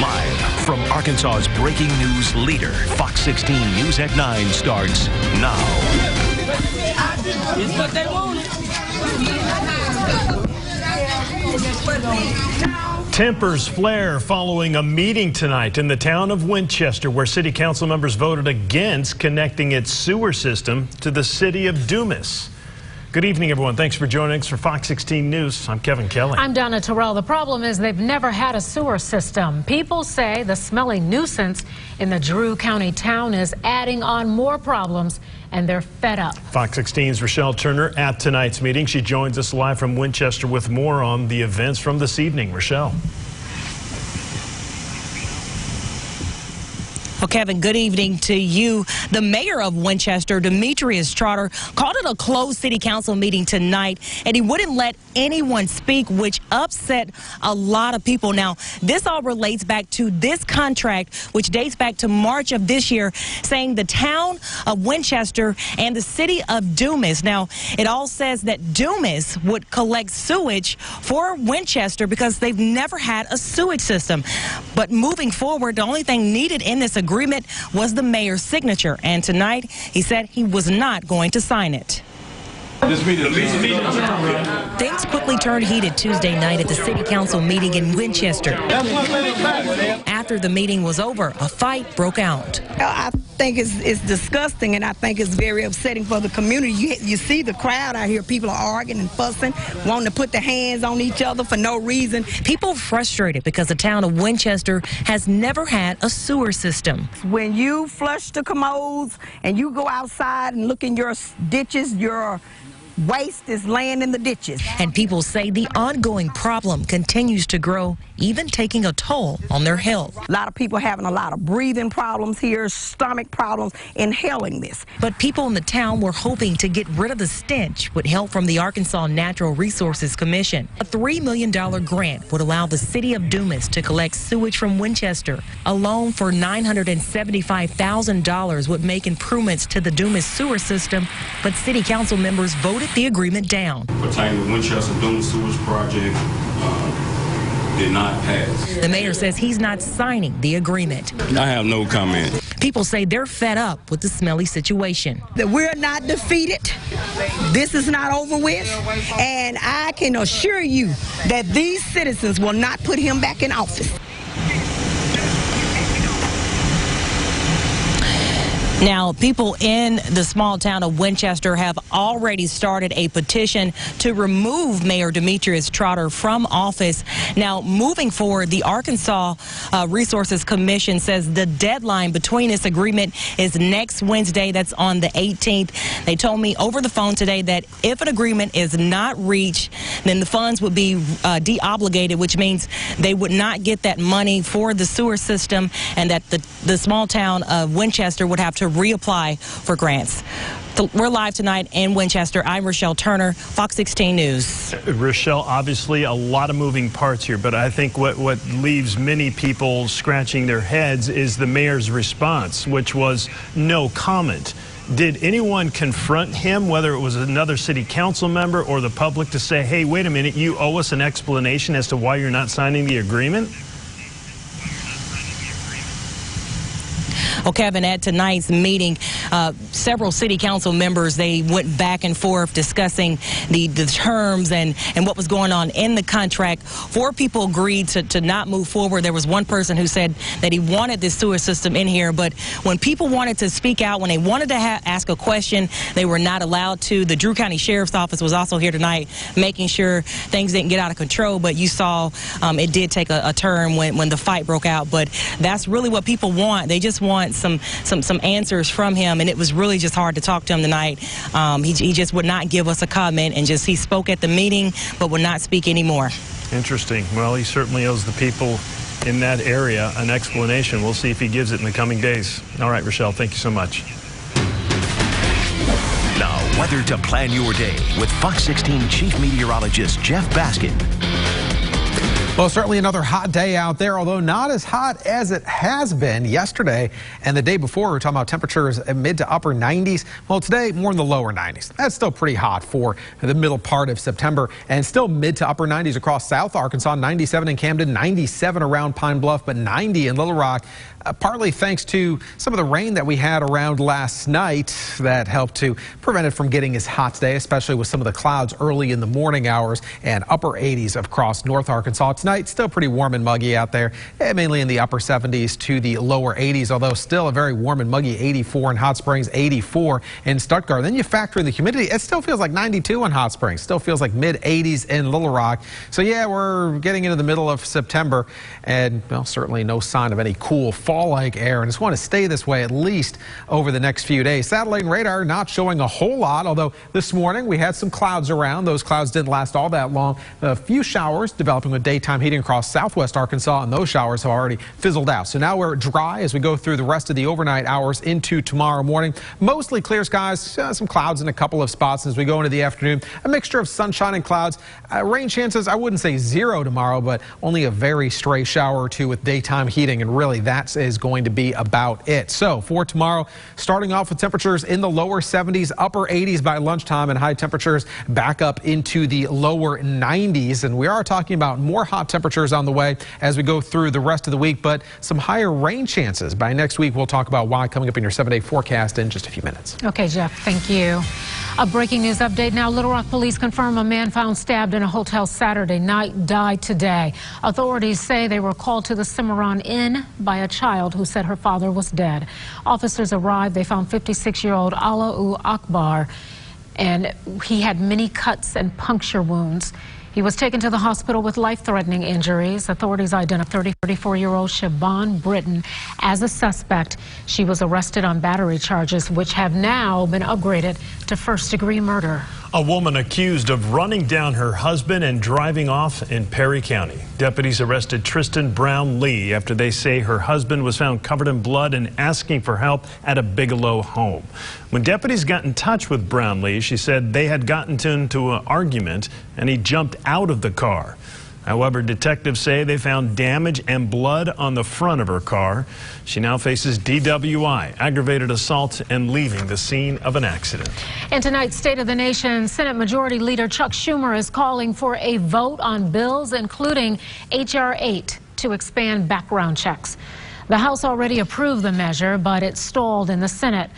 Live from Arkansas's breaking news leader, Fox 16 News at 9 starts now. It's what they wanted. Tempers flare following a meeting tonight in the town of Winchester, where city council members voted against connecting its sewer system to the city of Dumas. Good evening, everyone. Thanks for joining us for Fox 16 News. I'm Kevin Kelly. I'm Donna Terrell. The problem is they've never had a sewer system. People say the smelly nuisance in the Drew County town is adding on more problems, and they're fed up. Fox 16's Rochelle Turner at tonight's meeting. She joins us live from Winchester with more on the events from this evening. Rochelle. Well, Kevin, good evening to you. The mayor of Winchester, Demetrius Trotter, called it a closed city council meeting tonight, and he wouldn't let anyone speak, which upset a lot of people. Now, this all relates back to this contract, which dates back to March of this year, saying the town of Winchester and the city of Dumas. Now, it all says that Dumas would collect sewage for Winchester because they've never had a sewage system. But moving forward, the only thing needed in this agreement was the mayor's signature, and tonight he said he was not going to sign it. Things quickly turned heated Tuesday night at the city council meeting in Winchester. After the meeting was over, a fight broke out. I think it's disgusting, and I think it's very upsetting for the community. You see the crowd out here. People are arguing and fussing, wanting to put their hands on each other for no reason. People frustrated because the town of Winchester has never had a sewer system. When you flush the commodes and you go outside and look in your ditches, your waste is laying in the ditches. And people say the ongoing problem continues to grow, even taking a toll on their health. A lot of people having a lot of breathing problems here, stomach problems, inhaling this. But people in the town were hoping to get rid of the stench with help from the Arkansas Natural Resources Commission. A $3 million grant would allow the city of Dumas to collect sewage from Winchester. A loan for $975,000 would make improvements to the Dumas sewer system, but city council members voted the agreement down. Pertaining to Winchester Dumas sewage project did not pass. The mayor says he's not signing the agreement. I have no comment. People say they're fed up with the smelly situation. That we're not defeated. This is not over with. And I can assure you that these citizens will not put him back in office. Now, people in the small town of Winchester have already started a petition to remove Mayor Demetrius Trotter from office. Now, moving forward, the Arkansas Resources Commission says the deadline between this agreement is next Wednesday. That's on the 18th. They told me over the phone today that if an agreement is not reached, then the funds would be de-obligated, which means they would not get that money for the sewer system, and that the small town of Winchester would have to reapply for grants. We're live tonight in Winchester. I'm Rochelle Turner, Fox 16 News. Rochelle, obviously a lot of moving parts here, but I think what leaves many people scratching their heads is the mayor's response, which was no comment. Did anyone confront him, whether it was another city council member or the public, to say, hey, wait a minute, you owe us an explanation as to why you're not signing the agreement? Well, Kevin, at tonight's meeting, several city council members, they went back and forth discussing the terms and what was going on in the contract. 4 people agreed to not move forward. There was one person who said that he wanted this sewer system in here, but when people wanted to speak out, when they wanted to ask a question, they were not allowed to. The Drew County Sheriff's Office was also here tonight making sure things didn't get out of control, but you saw it did take a turn when the fight broke out. But that's really what people want. They just want some answers from him, and it was really just hard to talk to him tonight. He just would not give us a comment, and he spoke at the meeting but would not speak anymore. Interesting. Well, he certainly owes the people in that area an explanation. We'll see if he gives it in the coming days. All right, Rochelle, thank you so much. Now, weather to plan your day with Fox 16 Chief Meteorologist Jeff Baskin. Well, certainly another hot day out there, although not as hot as it has been yesterday and the day before. We're talking about temperatures mid to upper 90s. Well, today more in the lower 90s. That's still pretty hot for the middle part of September, and still mid to upper 90s across South Arkansas. 97 in Camden, 97 around Pine Bluff, but 90 in Little Rock. Partly thanks to some of the rain that we had around last night that helped to prevent it from getting as hot today, especially with some of the clouds early in the morning hours, and upper 80s across North Arkansas. Tonight, still pretty warm and muggy out there, mainly in the upper 70s to the lower 80s, although still a very warm and muggy 84 in Hot Springs, 84 in Stuttgart. Then you factor in the humidity, it still feels like 92 in Hot Springs, still feels like mid 80s in Little Rock. So yeah, we're getting into the middle of September, and well, certainly no sign of any cool fall-like air, and just want to stay this way at least over the next few days. Satellite and radar not showing a whole lot, although this morning we had some clouds around. Those clouds didn't last all that long. A few showers developing with daytime heating across southwest Arkansas, and those showers have already fizzled out. So now we're dry as we go through the rest of the overnight hours into tomorrow morning. Mostly clear skies, some clouds in a couple of spots as we go into the afternoon. A mixture of sunshine and clouds. Rain chances, I wouldn't say zero tomorrow, but only a very stray shower or two with daytime heating, and really that is going to be about it. So for tomorrow, starting off with temperatures in the lower 70s, upper 80s by lunchtime, and high temperatures back up into the lower 90s. And we are talking about more hot temperatures on the way as we go through the rest of the week, but some higher rain chances by next week. We'll talk about why coming up in your 7-day forecast in just a few minutes. Okay, Jeff, thank you. A breaking news update now. Little Rock police confirm a man found stabbed in a hotel Saturday night died today. Authorities say they were called to the Cimarron Inn by a child who said her father was dead. Officers arrived. They found 56-year-old Alaa Akbar, and he had many cuts and puncture wounds. He was taken to the hospital with life-threatening injuries. Authorities identified 34-year-old Siobhan Britton as a suspect. She was arrested on battery charges, which have now been upgraded to first-degree murder. A woman accused of running down her husband and driving off in Perry County. Deputies arrested Tristan Brown Lee after they say her husband was found covered in blood and asking for help at a Bigelow home. When deputies got in touch with Brown Lee, she said they had gotten into an argument and he jumped out of the car. However, detectives say they found damage and blood on the front of her car. She now faces DWI, aggravated assault, and leaving the scene of an accident. In tonight's State of the Nation, Senate Majority Leader Chuck Schumer is calling for a vote on bills including H.R. 8 to expand background checks. The House already approved the measure, but it stalled in the Senate.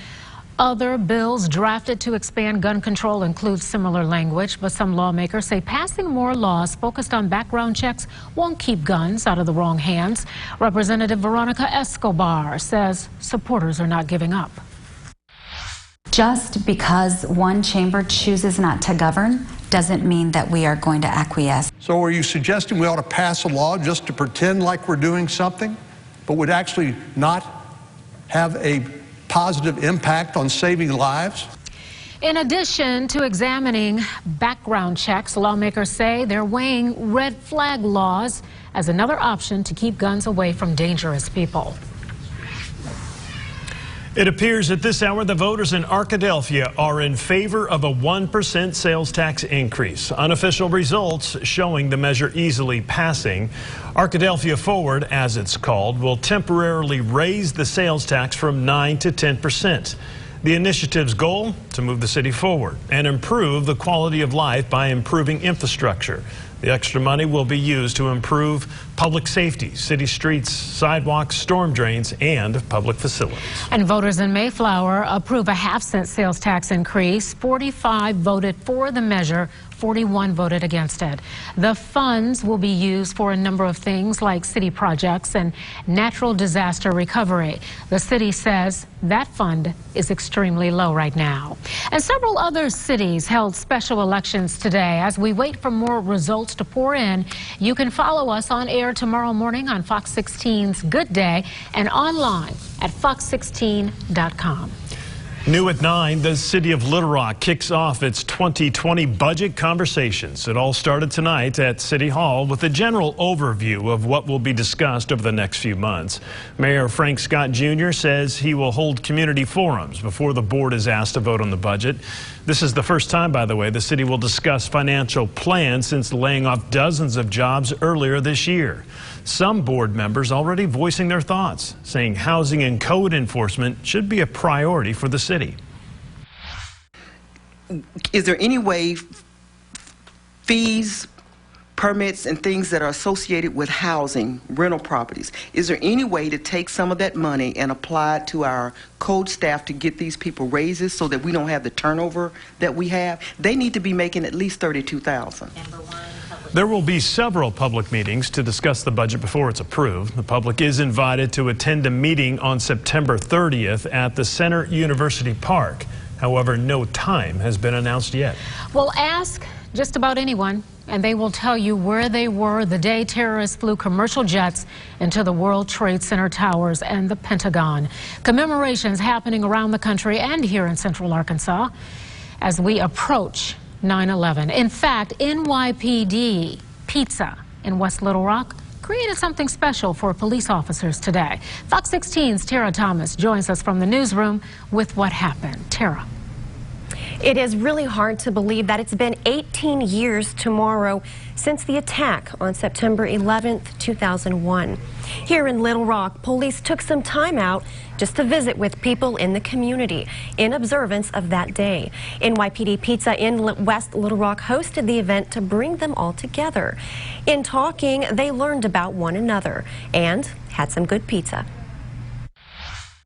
Other bills drafted to expand gun control include similar language, but some lawmakers say passing more laws focused on background checks won't keep guns out of the wrong hands. Representative Veronica Escobar says supporters are not giving up. Just because one chamber chooses not to govern doesn't mean that we are going to acquiesce. So are you suggesting we ought to pass a law just to pretend like we're doing something, but would actually not have a positive impact on saving lives? In addition to examining background checks, lawmakers say they're weighing red flag laws as another option to keep guns away from dangerous people. It appears at this hour the voters in Arkadelphia are in favor of a 1% sales tax increase. Unofficial results showing the measure easily passing. Arkadelphia Forward, as it's called, will temporarily raise the sales tax from 9 to 10%. The initiative's goal, to move the city forward and improve the quality of life by improving infrastructure. The extra money will be used to improve public safety, city streets, sidewalks, storm drains, and public facilities. And voters in Mayflower approve a half-cent sales tax increase. 45 voted for the measure, 41 voted against it. The funds will be used for a number of things like city projects and natural disaster recovery. The city says that fund is extremely low right now. And several other cities held special elections today. As we wait for more results to pour in, you can follow us on air tomorrow morning on Fox 16's Good Day and online at fox16.com. New at 9, the city of Little Rock kicks off its 2020 budget conversations. It all started tonight at City Hall with a general overview of what will be discussed over the next few months. Mayor Frank Scott Jr. says he will hold community forums before the board is asked to vote on the budget. This is the first time, by the way, the city will discuss financial plans since laying off dozens of jobs earlier this year. Some board members already voicing their thoughts, saying housing and code enforcement should be a priority for the city. Is there any way fees, permits, and things that are associated with housing, rental properties, is there any way to take some of that money and apply it to our code staff to get these people raises so that we don't have the turnover that we have? They need to be making at least $32,000. There will be several public meetings to discuss the budget before it's approved. The public is invited to attend a meeting on September 30th at the Center University Park. However, no time has been announced yet. Well, ask just about anyone, and they will tell you where they were the day terrorists flew commercial jets into the World Trade Center towers and the Pentagon. Commemorations happening around the country and here in Central Arkansas as we approach 9/11. In fact, NYPD Pizza in West Little Rock created something special for police officers today. Fox 16's Tara Thomas joins us from the newsroom with what happened. Tara. It is really hard to believe that it's been 18 years tomorrow since the attack on September 11th, 2001. Here in Little Rock, police took some time out just to visit with people in the community in observance of that day. NYPD Pizza in West Little Rock hosted the event to bring them all together. In talking, they learned about one another and had some good pizza.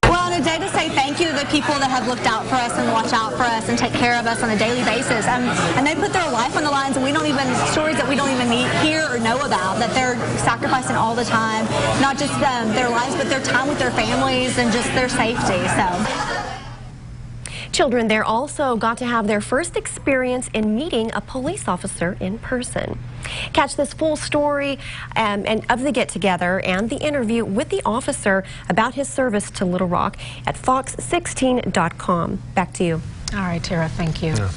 On a day to say thank you to the people that have looked out for us and watch out for us and take care of us on a daily basis. And they put their life on the lines, and we don't even, stories that we don't even hear or know about, that they're sacrificing all the time, not just their lives, but their time with their families and just their safety. Children there also got to have their first experience in meeting a police officer in person. Catch this full story of the get-together and the interview with the officer about his service to Little Rock at fox16.com. Back to you. All right, Tara, thank you. Yeah.